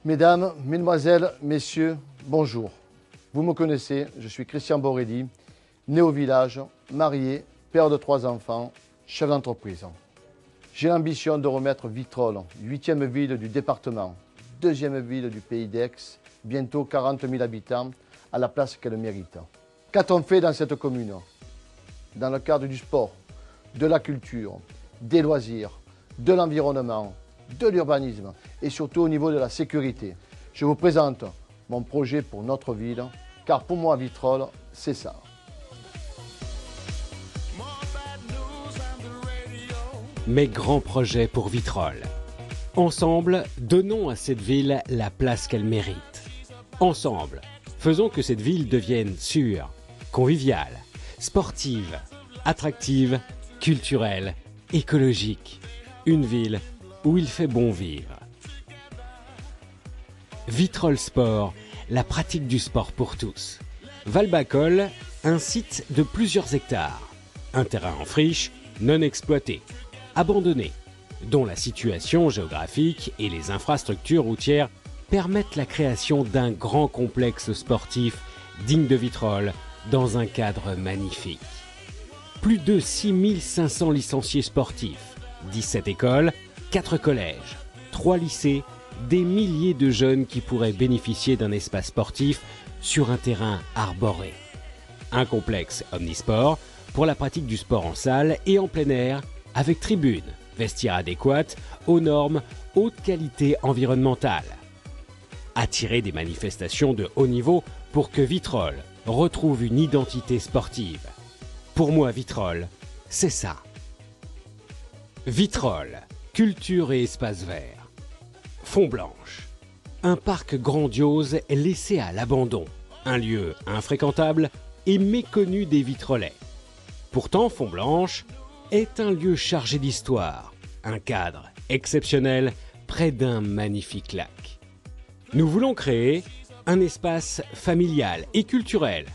Mesdames, Mesdemoiselles, Messieurs, bonjour. Vous me connaissez, je suis Christian Borelli, né au village, marié, père de 3 enfants, chef d'entreprise. J'ai l'ambition de remettre Vitrolles, 8e ville du département, 2e ville du pays d'Aix, bientôt 40 000 habitants, à la place qu'elle mérite. Qu'a-t-on fait dans cette commune? Dans le cadre du sport, de la culture, des loisirs, de l'environnement, de l'urbanisme et surtout au niveau de la sécurité. Je vous présente mon projet pour notre ville, car pour moi, Vitrolles, c'est ça. Mes grands projets pour Vitrolles. Ensemble, donnons à cette ville la place qu'elle mérite. Ensemble, faisons que cette ville devienne sûre, conviviale, sportive, attractive, culturelle, écologique. Une ville où il fait bon vivre. Vitrolles Sport, la pratique du sport pour tous. Valbacol, un site de plusieurs hectares. Un terrain en friche, non exploité, abandonné, dont la situation géographique et les infrastructures routières permettent la création d'un grand complexe sportif digne de Vitrolles dans un cadre magnifique. Plus de 6500 licenciés sportifs, 17 écoles, 4 collèges, 3 lycées, des milliers de jeunes qui pourraient bénéficier d'un espace sportif sur un terrain arboré. Un complexe omnisport pour la pratique du sport en salle et en plein air avec tribunes, vestiaires adéquates aux normes haute qualité environnementale. Attirer des manifestations de haut niveau pour que Vitrolles retrouve une identité sportive. Pour moi, Vitrolles, c'est ça. Vitrolles, culture et espace vert. Font-Blanche, un parc grandiose laissé à l'abandon, un lieu infréquentable et méconnu des Vitrollais. Pourtant, Font-Blanche est un lieu chargé d'histoire, un cadre exceptionnel près d'un magnifique lac. Nous voulons créer un espace familial et culturel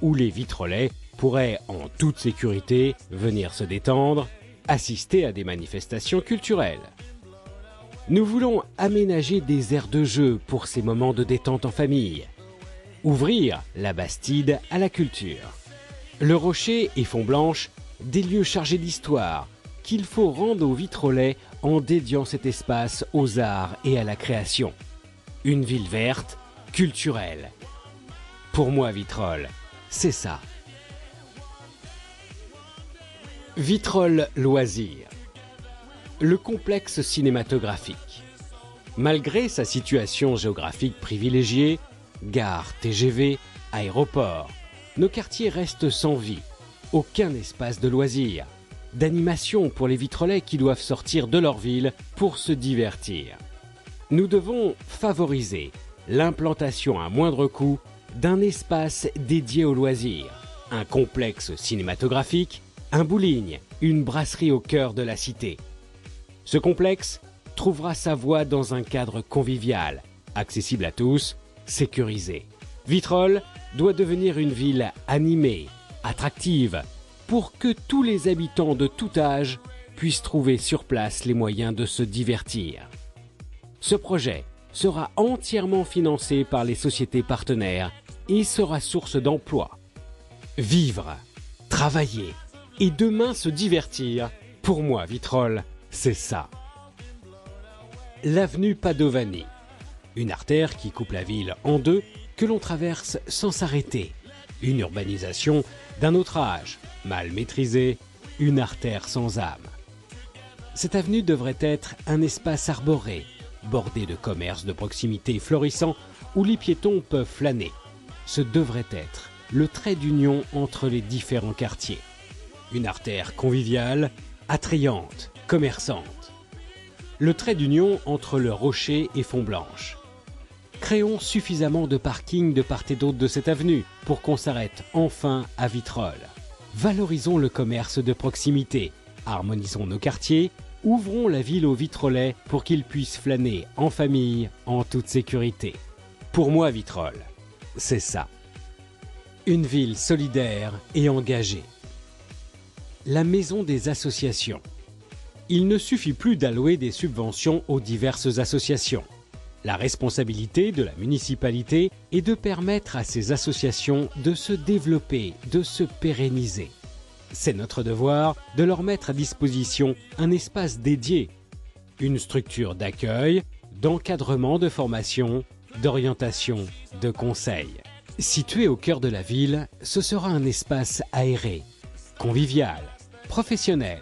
où les Vitrollais pourraient en toute sécurité venir se détendre, assister à des manifestations culturelles. Nous voulons aménager des aires de jeu pour ces moments de détente en famille. Ouvrir la Bastide à la culture. Le Rocher et Font-Blanche, des lieux chargés d'histoire qu'il faut rendre aux Vitrollais en dédiant cet espace aux arts et à la création. Une ville verte, culturelle. Pour moi, Vitrolles, c'est ça. Vitrolles Loisirs. Le complexe cinématographique. Malgré sa situation géographique privilégiée, gare TGV, aéroport, nos quartiers restent sans vie. Aucun espace de loisirs, d'animation pour les Vitrollais qui doivent sortir de leur ville pour se divertir. Nous devons favoriser l'implantation à moindre coût d'un espace dédié aux loisirs, un complexe cinématographique, un bowling, une brasserie au cœur de la cité. Ce complexe trouvera sa voie dans un cadre convivial, accessible à tous, sécurisé. Vitrolles doit devenir une ville animée, attractive, pour que tous les habitants de tout âge puissent trouver sur place les moyens de se divertir. Ce projet sera entièrement financé par les sociétés partenaires et sera source d'emplois. Vivre, travailler et demain se divertir, pour moi, Vitrolles, c'est ça. L'avenue Padovani, une artère qui coupe la ville en deux que l'on traverse sans s'arrêter. Une urbanisation d'un autre âge, mal maîtrisée, une artère sans âme. Cette avenue devrait être un espace arboré, bordé de commerces de proximité florissants où les piétons peuvent flâner. Ce devrait être le trait d'union entre les différents quartiers. Une artère conviviale, attrayante, commerçante. Le trait d'union entre le Rocher et Font-Blanche. Créons suffisamment de parkings de part et d'autre de cette avenue pour qu'on s'arrête enfin à Vitrolles. Valorisons le commerce de proximité, harmonisons nos quartiers, ouvrons la ville aux Vitrollais pour qu'ils puissent flâner en famille, en toute sécurité. Pour moi, Vitrolles, c'est ça. Une ville solidaire et engagée. La maison des associations. Il ne suffit plus d'allouer des subventions aux diverses associations. La responsabilité de la municipalité est de permettre à ces associations de se développer, de se pérenniser. C'est notre devoir de leur mettre à disposition un espace dédié, une structure d'accueil, d'encadrement de formation, d'orientation, de conseil. Situé au cœur de la ville, ce sera un espace aéré, convivial, professionnel,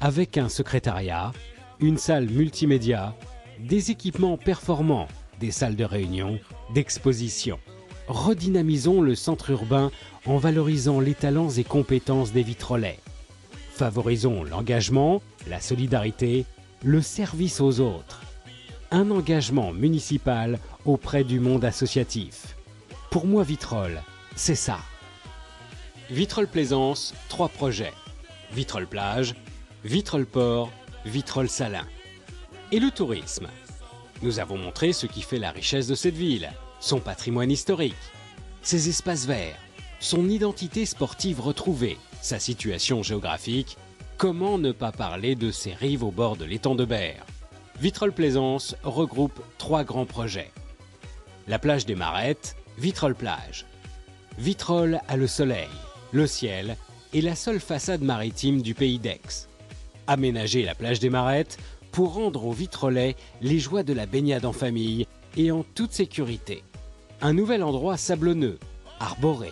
avec un secrétariat, une salle multimédia, des équipements performants, des salles de réunion, d'exposition. Redynamisons le centre urbain en valorisant les talents et compétences des Vitrolais. Favorisons l'engagement, la solidarité, le service aux autres. Un engagement municipal auprès du monde associatif. Pour moi, Vitrolles, c'est ça. Vitrolles Plaisance, 3 projets. Vitrolles Plage, Vitrolles Port, Vitrolles Salins. Et le tourisme. Nous avons montré ce qui fait la richesse de cette ville, son patrimoine historique, ses espaces verts, son identité sportive retrouvée, sa situation géographique. Comment ne pas parler de ses rives au bord de l'étang de Berre? Vitrolles Plaisance regroupe 3 grands projets. La plage des Marettes, Vitrolles Plage. Vitrolles a le soleil, le ciel et la seule façade maritime du pays d'Aix. Aménager la plage des Marettes pour rendre aux Vitrolais les joies de la baignade en famille et en toute sécurité. Un nouvel endroit sablonneux, arboré,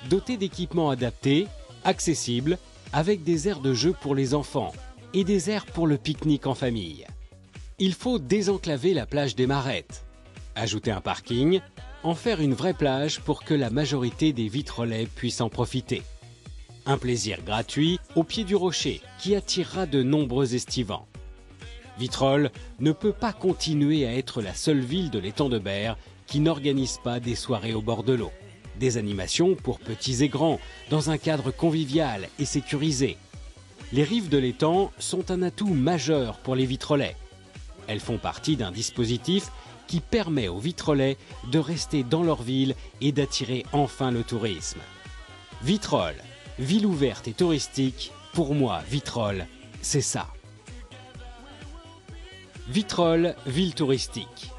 doté d'équipements adaptés, accessibles, avec des aires de jeu pour les enfants et des aires pour le pique-nique en famille. Il faut désenclaver la plage des Marettes, ajouter un parking, en faire une vraie plage pour que la majorité des Vitrolais puissent en profiter. Un plaisir gratuit au pied du rocher qui attirera de nombreux estivants. Vitrolles ne peut pas continuer à être la seule ville de l'étang de Berre qui n'organise pas des soirées au bord de l'eau. Des animations pour petits et grands, dans un cadre convivial et sécurisé. Les rives de l'étang sont un atout majeur pour les Vitrolais. Elles font partie d'un dispositif qui permet aux Vitrolais de rester dans leur ville et d'attirer enfin le tourisme. Vitrolles, ville ouverte et touristique, pour moi, Vitrolles, c'est ça. Vitrolles, ville touristique.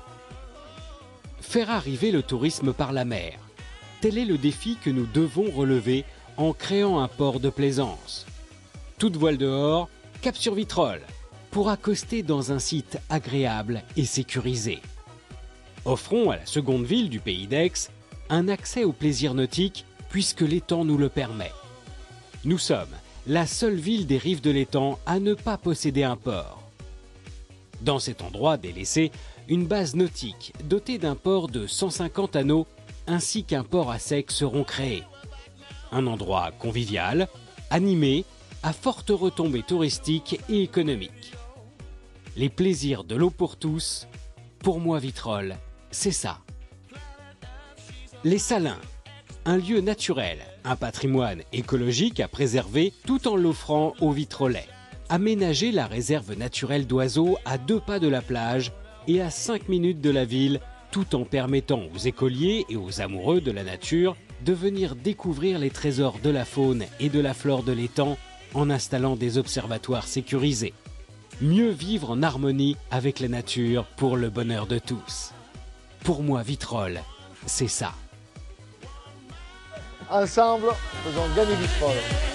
Faire arriver le tourisme par la mer. Tel est le défi que nous devons relever en créant un port de plaisance. Toute voile dehors, cap sur Vitrolles, pour accoster dans un site agréable et sécurisé. Offrons à la seconde ville du pays d'Aix un accès au plaisir nautique puisque l'étang nous le permet. Nous sommes la seule ville des rives de l'étang à ne pas posséder un port. Dans cet endroit délaissé, une base nautique dotée d'un port de 150 anneaux ainsi qu'un port à sec seront créés. Un endroit convivial, animé, à forte retombée touristique et économique. Les plaisirs de l'eau pour tous, pour moi Vitrolles, c'est ça. Les Salins, un lieu naturel, un patrimoine écologique à préserver tout en l'offrant aux Vitrolais. Aménager la réserve naturelle d'oiseaux à 2 pas de la plage et à 5 minutes de la ville, tout en permettant aux écoliers et aux amoureux de la nature de venir découvrir les trésors de la faune et de la flore de l'étang en installant des observatoires sécurisés. Mieux vivre en harmonie avec la nature pour le bonheur de tous. Pour moi, Vitrolles, c'est ça. Ensemble, faisons gagner Vitrolles.